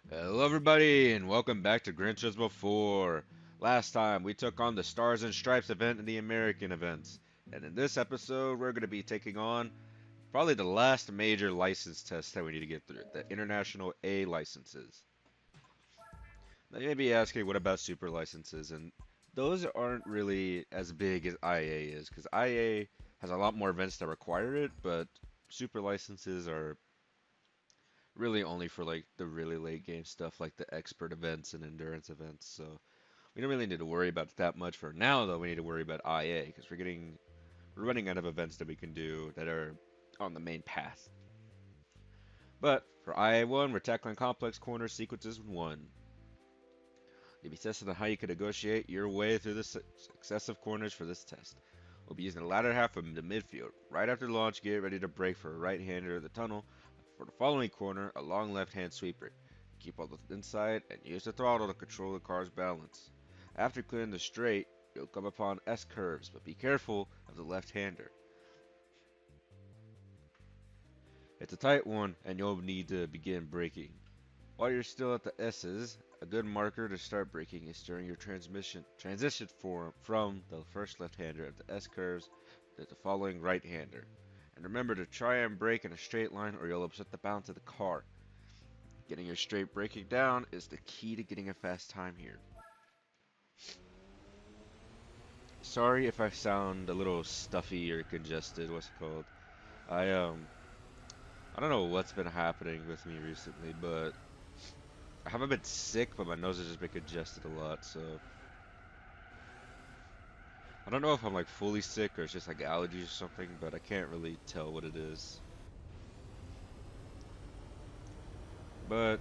Hello everybody and welcome back to Gran Turismo 4. Last time we took on the Stars and Stripes event and the American events. And in this episode we're going to be taking on probably the last major license test that we need to get through, the International A licenses. Now you may be asking what about super licenses, and those aren't really as big as IA is because IA has a lot more events that require it, but super licenses are really only for like the really late game stuff like the expert events and endurance events. So we don't really need to worry about that much for now, though. We need to worry about IA because we're running out of events that we can do that are on the main path. But for IA1, we're tackling complex corner sequences in one. You'll be testing on how you can negotiate your way through the successive corners for this test. We'll be using the latter half of the midfield. Right after launch, get ready to brake for a right-hander of the tunnel. For the following corner, a long left-hand sweeper. Keep all the inside and use the throttle to control the car's balance. After clearing the straight, you'll come upon S-curves, but be careful of the left-hander. It's a tight one, and you'll need to begin braking. While you're still at the S's, a good marker to start braking is during your transition from the first left-hander of the S-curves to the following right-hander. And remember to try and brake in a straight line or you'll upset the balance of the car. Getting your straight braking down is the key to getting a fast time here. Sorry if I sound a little stuffy or congested, what's it called? I I don't know what's been happening with me recently, but I haven't been sick, but my nose has just been congested a lot, so I don't know if I'm like fully sick or it's just like allergies or something, but I can't really tell what it is. But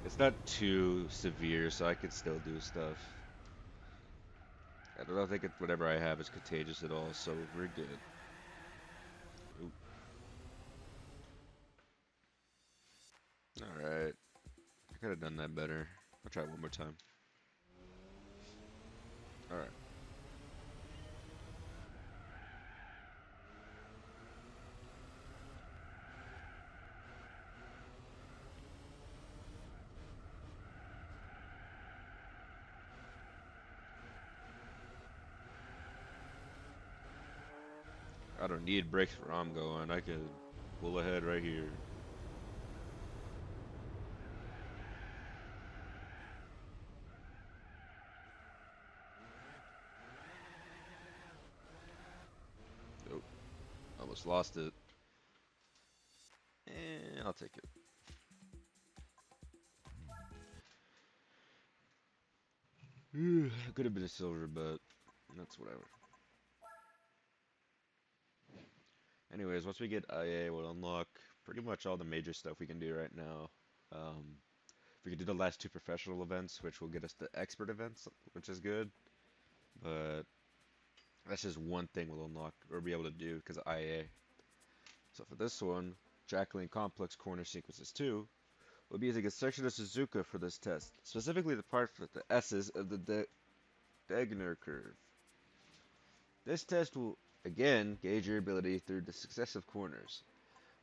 it's not too severe, so I can still do stuff. I don't think whatever I have is contagious at all, so we're good. Oop. Alright, I could have done that better. I'll try one more time. Alright. I don't need brakes where I'm going. I could pull ahead right here. Nope. Almost lost it. I'll take it. Could have been a silver, but that's whatever. Anyways, once we get IA, we'll unlock pretty much all the major stuff we can do right now. Um, we can do the last two professional events, which will get us the expert events, which is good. But that's just one thing we'll unlock or be able to do because of IA. So for this one, tackling complex corner sequences 2, we'll be using a section of Suzuka for this test, specifically the part with the S's of the Degner curve. This test will again gauge your ability through the successive corners.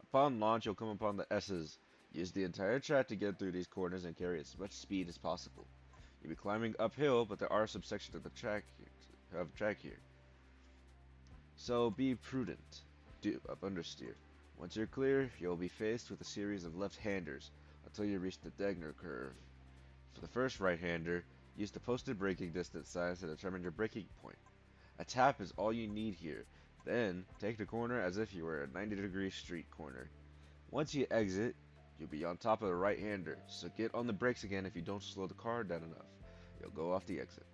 Upon launch, you'll come upon the S's. Use the entire track to get through these corners and carry as much speed as possible. You'll be climbing uphill, but there are some sections of the track here. So be prudent. Do understeer. Once you're clear, you'll be faced with a series of left-handers until you reach the Degner curve. For the first right-hander, use the posted braking distance signs to determine your braking point. A tap is all you need here. Then, take the corner as if you were a 90-degree street corner. Once you exit, you'll be on top of the right-hander, so get on the brakes again if you don't slow the car down enough. You'll go off the exit.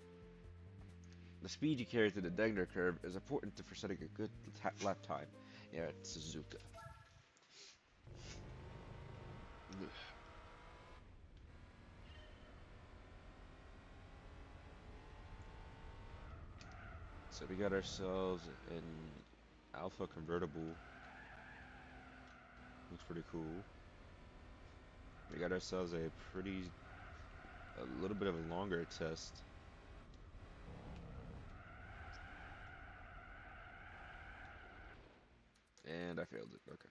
The speed you carry through the Degner curve is important for setting a good lap time here at Suzuka. So we got ourselves an Alpha convertible. Looks pretty cool. We got ourselves a little bit of a longer test. And I failed it. Okay.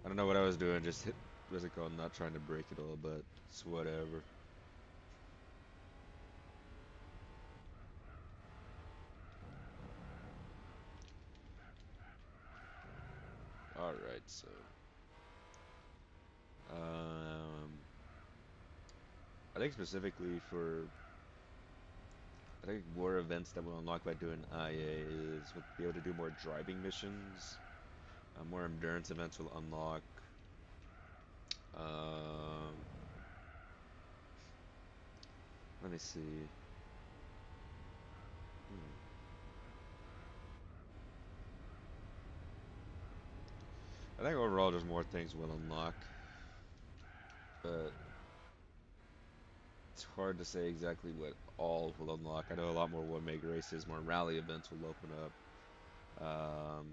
I don't know what I was doing. Just hit what's it called? Not trying to break it all, but it's whatever. All right, so um, I think specifically for I think more events that will unlock by doing IA is we'll be able to do more driving missions. More endurance events will unlock. Um, Let me see. Hmm. I think overall there's more things will unlock, but it's hard to say exactly what all will unlock. I know a lot more one make races, more rally events will open up. Um,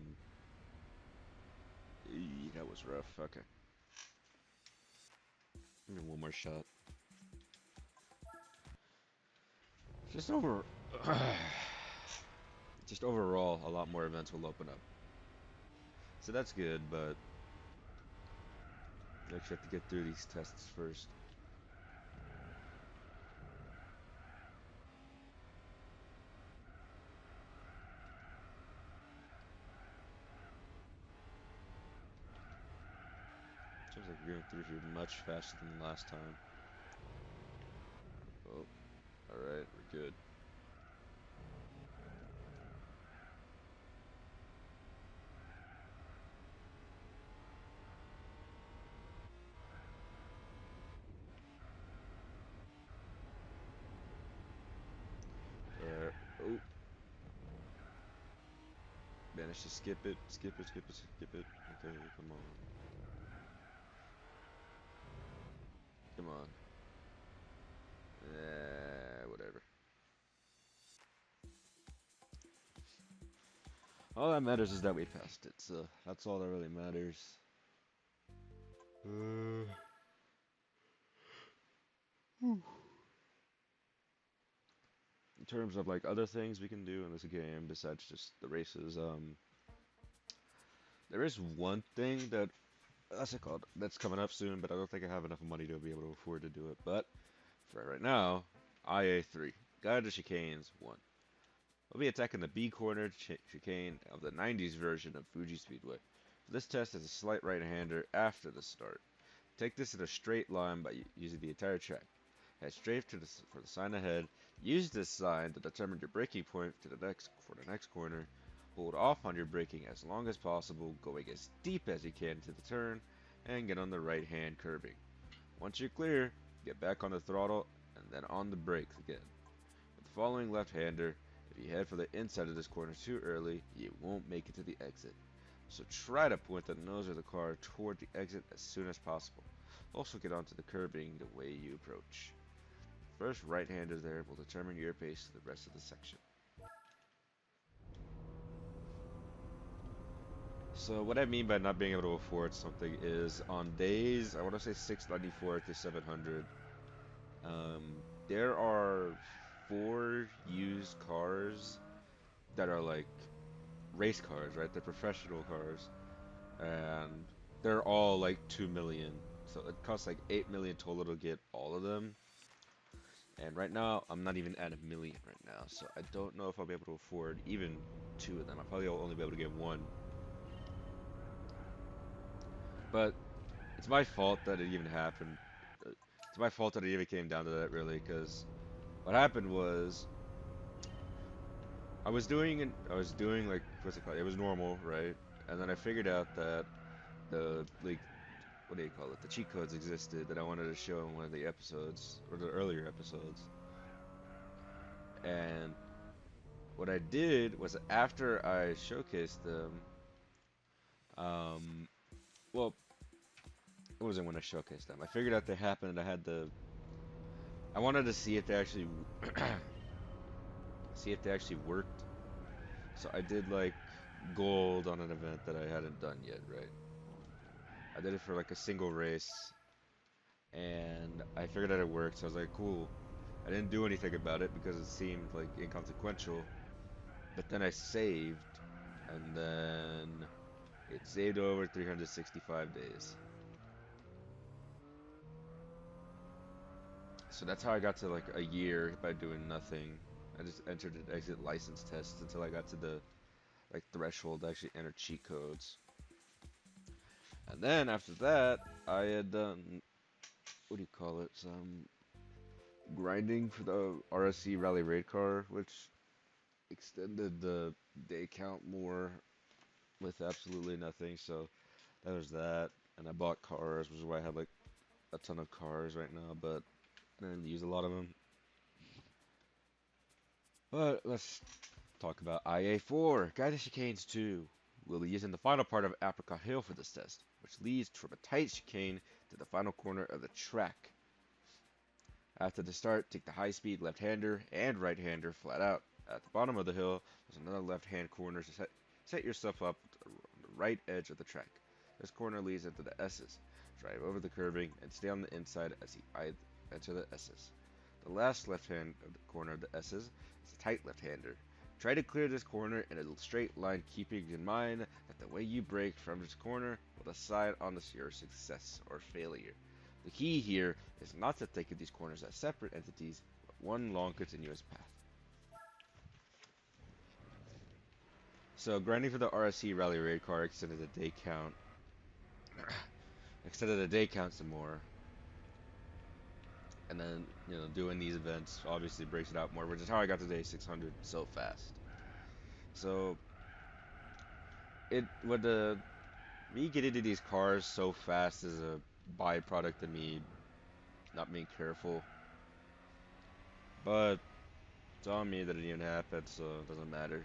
that was rough. Okay, give me one more shot. Just over, just overall, a lot more events will open up. So that's good, but you actually have to get through these tests first. Seems like we're going through here much faster than last time. Oh, alright, we're good. Oh, managed to skip it, skip it, skip it, skip it. Okay, come on. Come on. Whatever. All that matters is that we passed it, so that's all that really matters. Uh, in terms of like other things we can do in this game besides just the races, there is one thing that that's it called that's coming up soon, but I don't think I have enough money to be able to afford to do it. But for right now, IA3 Guide to Chicanes 1. We'll be attacking the B corner chicane of the 90s version of Fuji Speedway. This test is a slight right-hander after the start. Take this in a straight line by using the entire track. Head straight for the sign ahead. Use this sign to determine your braking point for the next corner. Hold off on your braking as long as possible, going as deep as you can to the turn, and get on the right hand curbing. Once you're clear, get back on the throttle and then on the brakes again. With the following left-hander, if you head for the inside of this corner too early, you won't make it to the exit. So try to point the nose of the car toward the exit as soon as possible. Also get onto the curbing the way you approach. First right-hander there will determine your pace to the rest of the section. So what I mean by not being able to afford something is on days, I want to say 694 to 700, um, there are four used cars that are like race cars, right? They're professional cars, and they're all like 2 million. So it costs like 8 million total to get all of them. And right now, I'm not even at a million right now, so I don't know if I'll be able to afford even two of them. I'll probably only be able to get one. But it's my fault that it even happened. It's my fault that it even came down to that, really, because what happened was I was doing like what's it called? It was normal, right? And then I figured out that the like what do you call it? The cheat codes existed that I wanted to show in one of the episodes or the earlier episodes. And what I did was after I showcased them, um, well, it wasn't when I showcased them. I figured out they happened. I wanted to see if they actually, see if they actually worked. So I did like gold on an event that I hadn't done yet, right? I did it for like a single race, and I figured out it worked. So I was like, cool. I didn't do anything about it because it seemed like inconsequential. But then I saved, and then it saved over 365 days. So that's how I got to like a year by doing nothing. I just entered an exit license test until I got to the like threshold to actually enter cheat codes. And then after that, I had done what do you call it? Some grinding for the RSC Rally Raid car, which extended the day count more with absolutely nothing. So that was that. And I bought cars, which is why I have like a ton of cars right now, but I didn't use a lot of them. But let's talk about IA4, Guided Chicanes 2. We'll be using the final part of Apricot Hill for this test, which leads from a tight chicane to the final corner of the track. After the start, take the high-speed left-hander and right-hander flat out. At the bottom of the hill, there's another left-hand corner to set yourself up on the right edge of the track. This corner leads into the S's. Drive over the curving and stay on the inside as you enter the S's. The last left-hand corner of the S's is a tight left-hander. Try to clear this corner in a straight line, keeping in mind that the way you brake from this corner will decide on your success or failure. The key here is not to think of these corners as separate entities, but one long continuous path. So grinding for the RSC Rally Raid car extended the day count some more, and then doing these events obviously breaks it out more, which is how I got to day 600 so fast. So it would me getting to these cars so fast is a byproduct of me not being careful, but it's on me that it even happened, so it doesn't matter.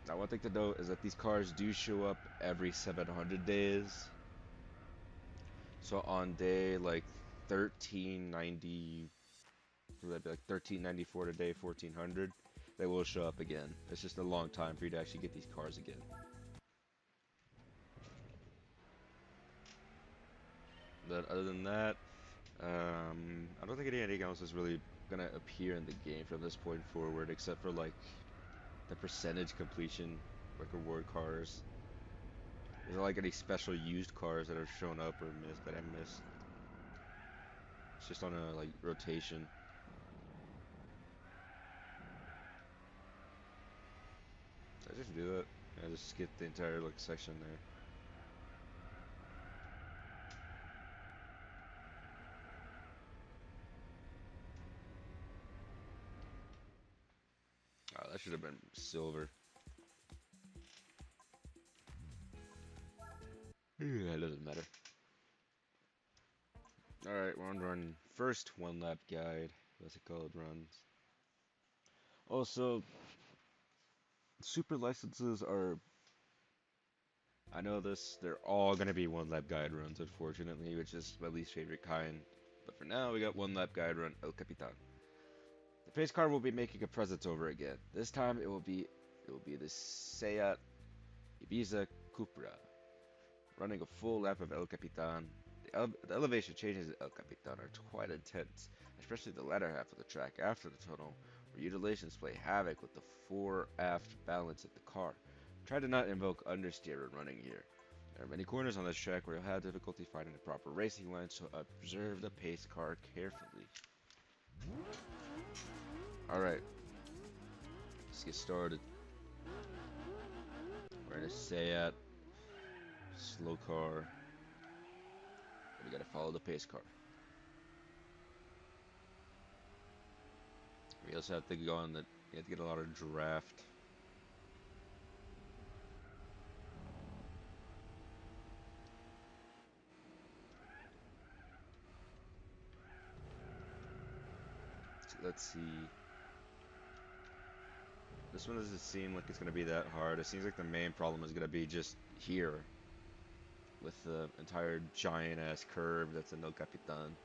Now, one thing to note is that these cars do show up every 700 days. So on day like 1390, would that be like 1394 to day 1400, they will show up again. It's just a long time for you to actually get these cars again. But other than that, I don't think anything else is really gonna appear in the game from this point forward, except for like the percentage completion, like reward cars. Is there like any special used cars that have shown up or missed that I missed? It's just on a like rotation. I just do that. I just skip the entire like section there. Oh, that should have been silver. Yeah, it doesn't matter. Alright, we're on run first one lap guide. What's it called? Runs. Also, super licenses are. I know this. They're all gonna be one lap guide runs, unfortunately, which is my least favorite kind. But for now, we got one lap guide run El Capitan. The pace car will be making a presence over again. This time it will be the Seat Ibiza Cupra, running a full lap of El Capitan. The elevation changes at El Capitan are quite intense, especially the latter half of the track after the tunnel, where undulations play havoc with the fore-aft balance of the car. Try to not invoke understeer when running here. There are many corners on this track where you'll have difficulty finding the proper racing line, so observe the pace car carefully. Alright, let's get started. We're in a Seat, slow car. We gotta follow the pace car. We also have to go on the. You have to get a lot of draft. Let's see. This one doesn't seem like it's gonna be that hard. It seems like the main problem is gonna be just here with the entire giant ass curve that's in El Capitan.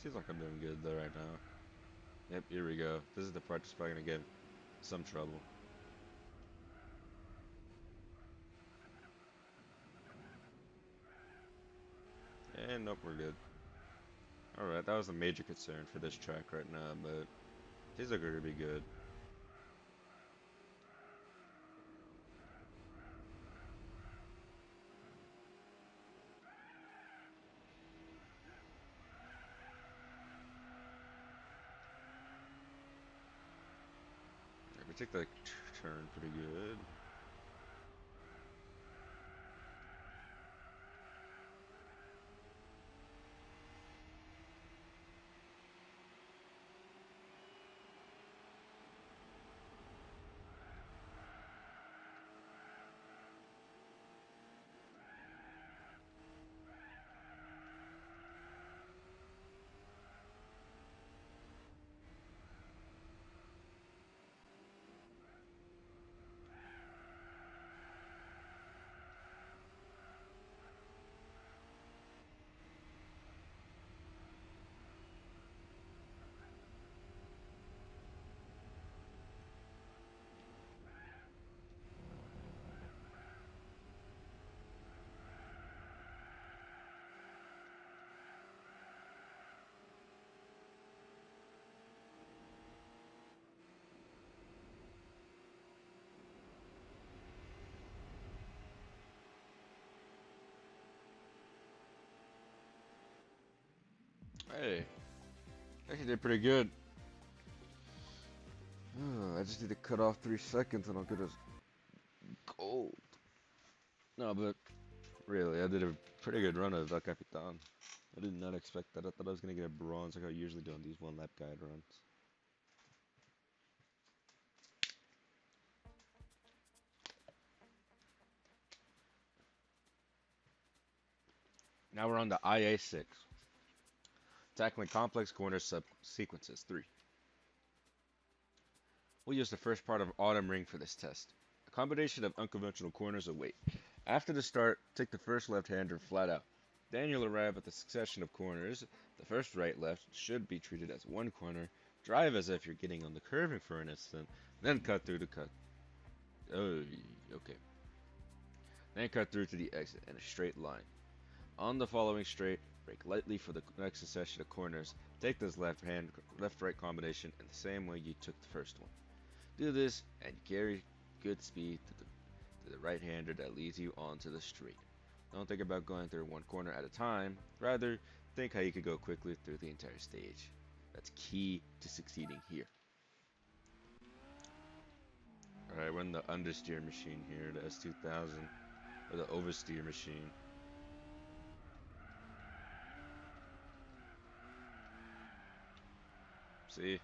Seems like I'm doing good though right now. Yep, here we go. This is the part that's probably gonna give some trouble. And nope, we're good. Alright, that was a major concern for this track right now, but These look going to be good. Yeah, we take the turn pretty good. Hey, actually did pretty good. I just need to cut off 3 seconds and I'll get us gold. No, but really, I did a pretty good run of El Capitan. I did not expect that. I thought I was gonna get a bronze like I usually do on these one lap guide runs. Now we're on the IA6. Tackling complex corner sequences 3. We'll use the first part of Autumn Ring for this test. A combination of unconventional corners await. After the start, take the first left-hander flat out. Then you'll arrive at the succession of corners. The first right-left should be treated as one corner. Drive as if you're getting on the curving for an instant, then cut through to cut. Oh, okay. Then cut through to the exit in a straight line. On the following straight, brake lightly for the next succession of corners. Take this left-right combination in the same way you took the first one. Do this and carry good speed to the right-hander that leads you onto the straight. Don't think about going through one corner at a time. Rather, think how you could go quickly through the entire stage. That's key to succeeding here. Alright, we're in the understeer machine here, the S2000, or the oversteer machine. See?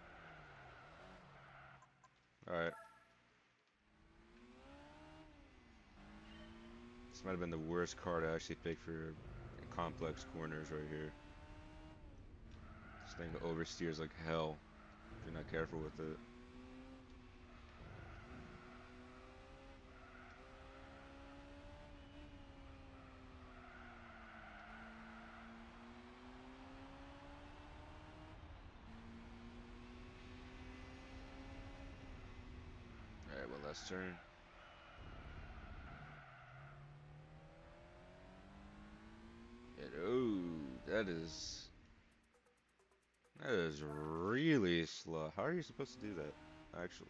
Alright. This might have been the worst card I actually picked for complex corners right here. This thing oversteers like hell if you're not careful with it. Alright, well, last turn. Oh, that is really slow. How are you supposed to do that, actually?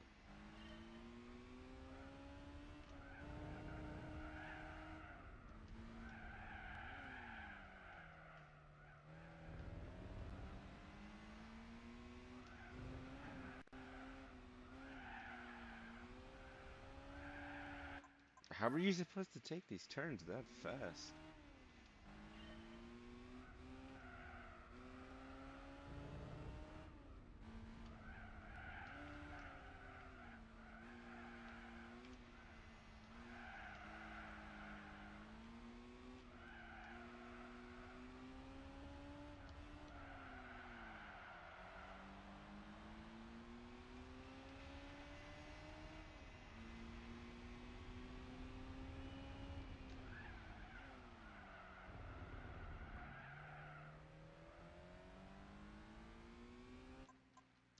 How are you supposed to take these turns that fast?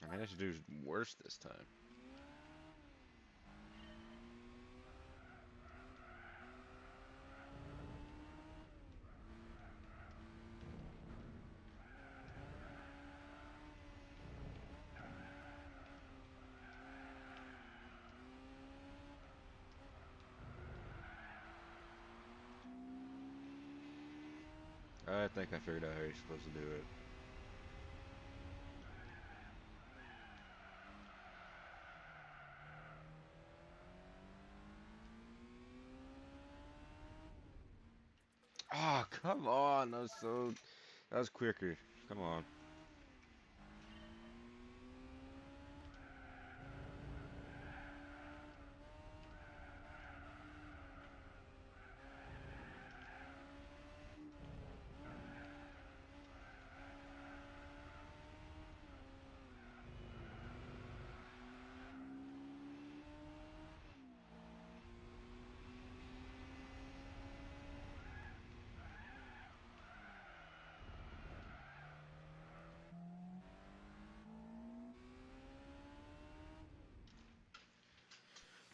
I managed to do worse this time. I think I figured out how you're supposed to do it. Oh, come on. That was quicker. Come on.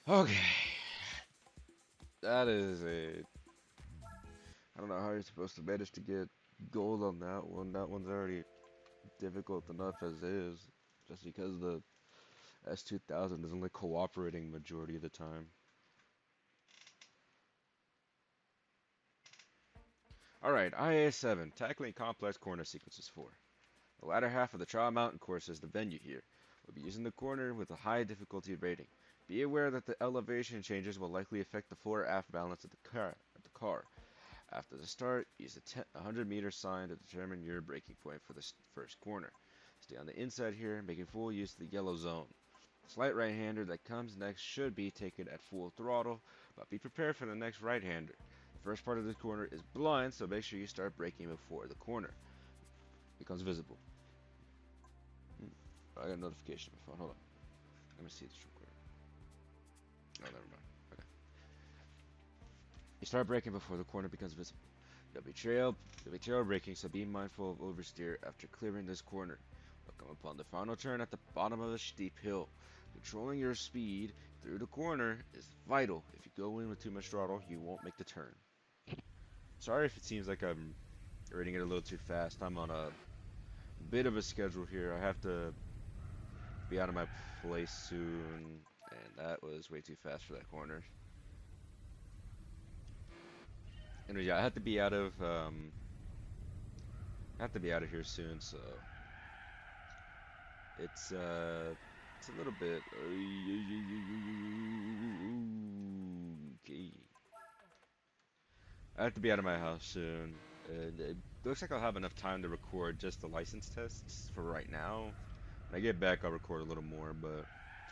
Okay. That is a. I don't know how you're supposed to manage to get gold on that one. That one's already difficult enough as is. Just because the S2000 is only cooperating majority of the time. Alright, IA7, tackling complex corner sequences 4. The latter half of the Trial Mountain course is the venue here. We'll be using the corner with a high difficulty rating. Be aware that the elevation changes will likely affect the fore-aft balance of the car. After the start, use the 100-meter sign to determine your braking point for the first corner. Stay on the inside here, making full use of the yellow zone. The slight right-hander that comes next should be taken at full throttle, but be prepared for the next right-hander. The first part of the corner is blind, so make sure you start braking before the corner becomes visible. I got a notification on my phone. Hold on. Let me see this real quick. Oh, never mind. Okay. You start braking before the corner becomes visible. You'll be trail braking, so be mindful of oversteer after clearing this corner. You'll come upon the final turn at the bottom of a steep hill. Controlling your speed through the corner is vital. If you go in with too much throttle, you won't make the turn. Sorry if it seems like I'm reading it a little too fast. I'm on a bit of a schedule here. I have to be out of my place soon, and that was way too fast for that corner. And yeah, I have to be out of here soon, so it's it's a little bit okay. I have to be out of my house soon, and it looks like I'll have enough time to record just the license tests for right now. When I get back, I'll record a little more, but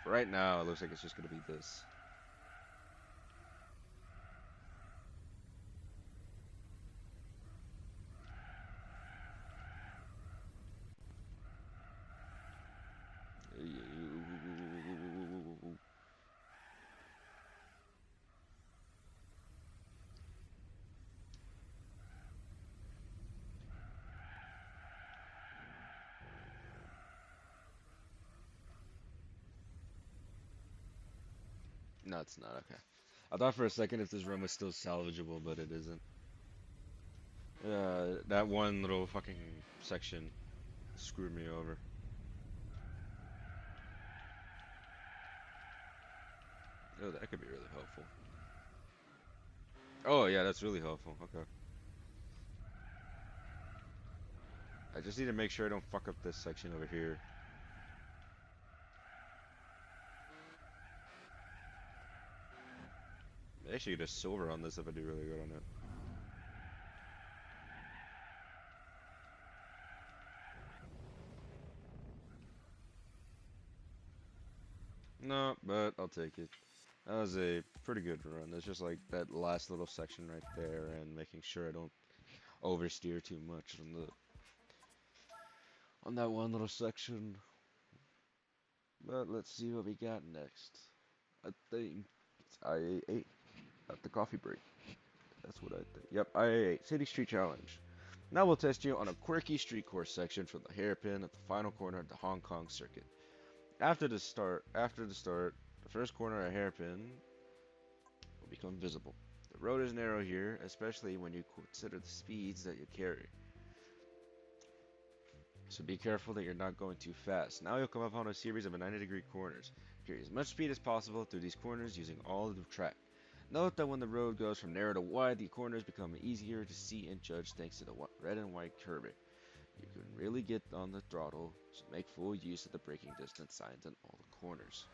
for right now, it looks like it's just gonna be this. No, it's not. Okay. I thought for a second if this room was still salvageable, but it isn't. That one little fucking section screwed me over. Oh, that could be really helpful. Oh, yeah, that's really helpful. Okay. I just need to make sure I don't fuck up this section over here. I actually get a silver on this if I do really good on it. No, but I'll take it. That was a pretty good run. It's just like that last little section right there and making sure I don't oversteer too much on that one little section. But let's see what we got next. I think it's IA8 at the coffee break. That's what I think. Yep, IA8 City Street Challenge. Now we'll test you on a quirky street course section from the hairpin at the final corner of the Hong Kong circuit. After the start, the first corner at hairpin will become visible. The road is narrow here, especially when you consider the speeds that you carry. So be careful that you're not going too fast. Now you'll come upon a series of 90-degree corners. Carry as much speed as possible through these corners using all of the track. Note that when the road goes from narrow to wide, the corners become easier to see and judge thanks to the red and white curbing. You can really get on the throttle, so make full use of the braking distance signs in all the corners.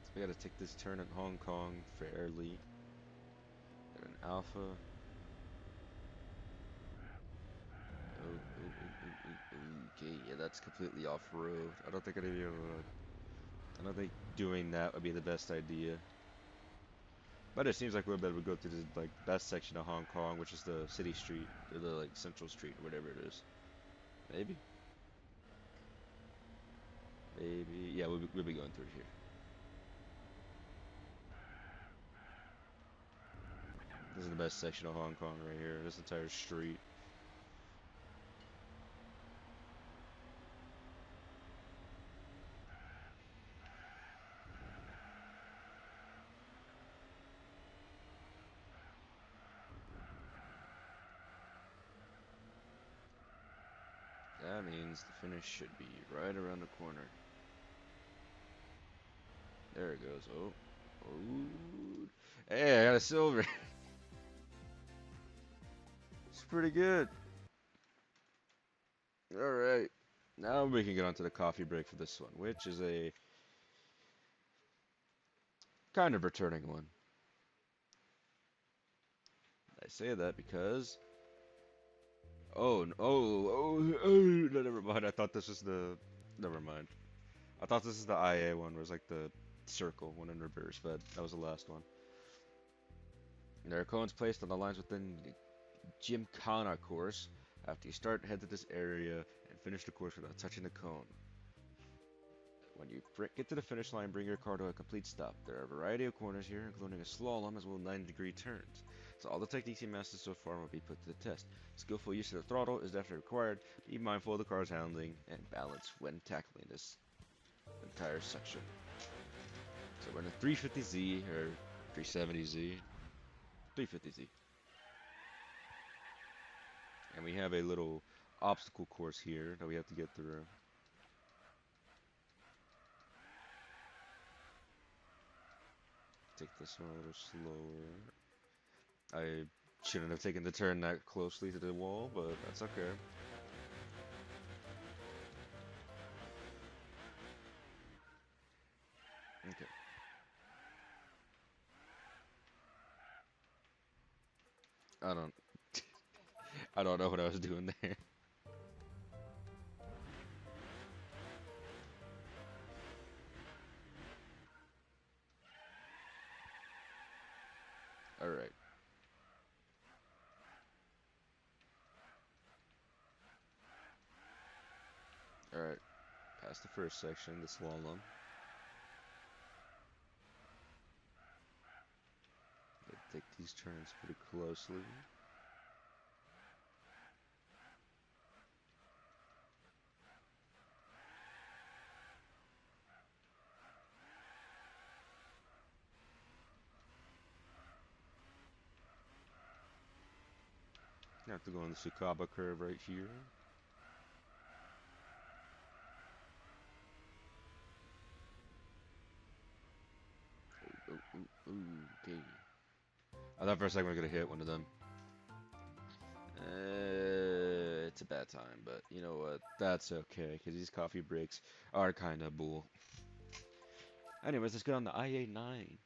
So we gotta take this turn at Hong Kong fairly. Got an Alpha. Okay, yeah, that's completely off-road. I don't think I'd be able to, I don't think doing that would be the best idea. But it seems like we'll be able to go through the like best section of Hong Kong, which is the city street, or the like central street, or whatever it is. Maybe, maybe, yeah, we'll be going through here. This is the best section of Hong Kong right here. This entire street. That means the finish should be right around the corner. There it goes. Oh, oh, hey, I got a silver. It's pretty good. All right. Now we can get on to the coffee break for this one, which is a kind of returning one. I say that because no, never mind. I thought this was the never mind. I thought this is the IA one, where it's like the circle one in reverse, but that was the last one. And there are cones placed on the lines within the Gymkhana course. After you start, head to this area and finish the course without touching the cone. When you get to the finish line, bring your car to a complete stop. There are a variety of corners here, including a slalom as well as 90-degree turns. So all the techniques you mastered so far will be put to the test. Skillful use of the throttle is definitely required. Be mindful of the car's handling and balance when tackling this entire section. So we're in a 350Z or 370Z, 350Z, and we have a little obstacle course here that we have to get through. Take this one a little slower. I shouldn't have taken the turn that closely to the wall, but that's okay. Okay. I don't I don't know what I was doing there. Alright. Alright. Past the first section, the slalom. Take these turns pretty closely. You have to go on the Sukaba curve right here. Okay. I thought for a second we were gonna hit one of them. It's a bad time, but you know what? That's okay, because these coffee breaks are kind of bull. Anyways, let's get on the IA9.